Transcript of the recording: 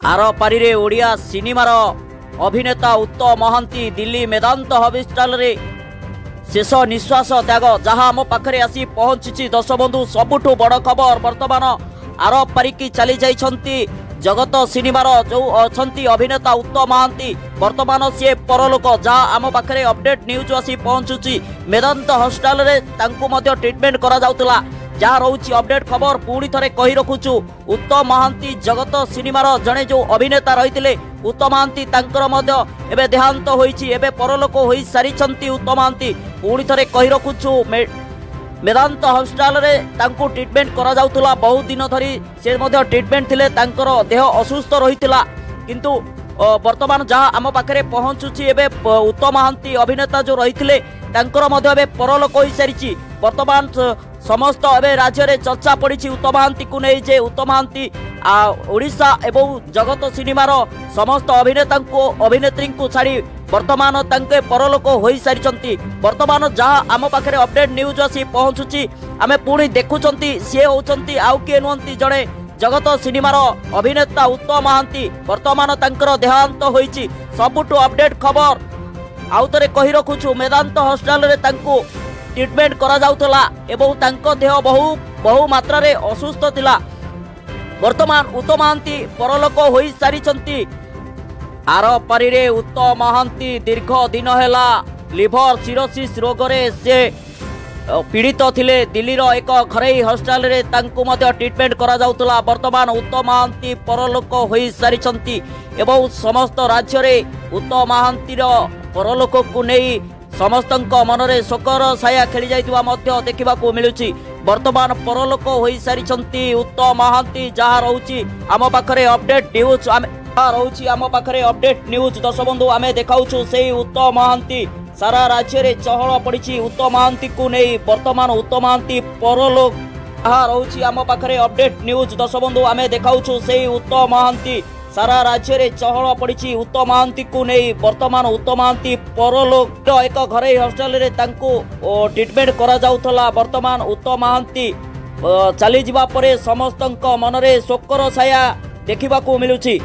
Are पारी ओडिया सिनेमार अभिनेता उत्तम महांती दिल्ली मेदांत हॉस्पिटल रे शेष निश्वास त्याग जहां आम पाखरे आसी पहुंची। दर्शक बंधु सबुठु बड़ खबर वर्तमान आर पारिकी चली जाइछंती जगत सिनेमार जो अछंती अभिनेता उत्तम महांती वर्तमान सी परलोक जहां आम पाखरे अपडेट न्यूज आसी पहुंचुची। मेदांत हॉस्पिटल रे तांकु मध्य ट्रीटमेंट करा जाउतला जहाँ रोची अपडेट खबर पुणी थे कही रखुचु। उत्तम महांती जगत सिनेमार जड़े जो अभिनेता रही उत्तम महांती एबे देहांत होईची एबे परलोक हो सारी उत्तम महांती पुणी थे कही रखुचु। मेदांत हॉस्पिटल रे तांकु ट्रीटमेंट करा जाउतला बहुत दिन धरी से ट्रीटमेंट थिले तांकर देह असुस्थ रहितला किंतु वर्तमान जहाँ आम पाखे पहुंचुची एबे उत्तम महांती अभिनेता जो रही एबे परलोक हो सारी। वर्तमान समस्त एवं राज्य में चर्चा पड़ी उत्तम महांती को नहीं जे उत्तम महांती ओडिशा एवं जगत सिनेमार समस्त अभिनेता अभिनेत्री को छाड़ी वर्तमान तांके परलोक हो सारी। वर्तमान जहाँ आम पाखे अपडेट न्यूज आसी पहुंचुची आमे पुणी देखुंट सी होती आउ किए नुहति जड़े जगत सिनेमार अभिनेता उत्तम महांती वर्तमान तांकर देहांत होईची। सबुठु अपडेट खबर आउ थे कही रखुचु मेदांत हॉस्पिटल रे तांको ट्रीटमेंट करा जाउतला एवं तांको देह बहु मात्रा रे असुस्थ थिला। वर्तमान उत्तम महांती परलोक हो सारी। आर पारी रे उत्तम महांती दीर्घ दिन हैला लिभर सिरोसिस रोग रे से पीड़ित थिले। दिल्ली रो एक घरेई हॉस्पिटल रे तांको मध्य ट्रीटमेंट करा जाउतला। वर्तमान उत्तम महांती परलोक हो सारी एवं समस्त राज्य रे उत्तम महांती रो परलोक को नहीं समस्तंक मनरे शोकर छाया खेली जाइतुवा मध्य देखिबाकू मिलुची। वर्तमान परलोक हो सारी उत्तम महांती जहाँ रोची आम पाखरे अपडेट न्यूज आम पाखरे अपडेट न्यूज। दर्शक बंधु आमे देखाउछु से उत्तम महांती सारा राज्य रे चहल पड़ी उत्तम महांती को नहीं। वर्तमान उत्तम महांती परलोक जहाँ रोची आम पाखरे अपडेट न्यूज। दर्शक बंधु आमे देखाउछु से उत्तम महांती सारा राज्य रे चहल पड़ी उत्तम महांती को नहीं। वर्तमान उत्तम महांती परलोक एक घरे हॉस्पिटल रे तांको ट्रीटमेंट करा जाउथला। वर्तमान उत्तम महांती चली जिबा परे समस्तंक मनरे शोकर छाया देखिबाकू मिलुची।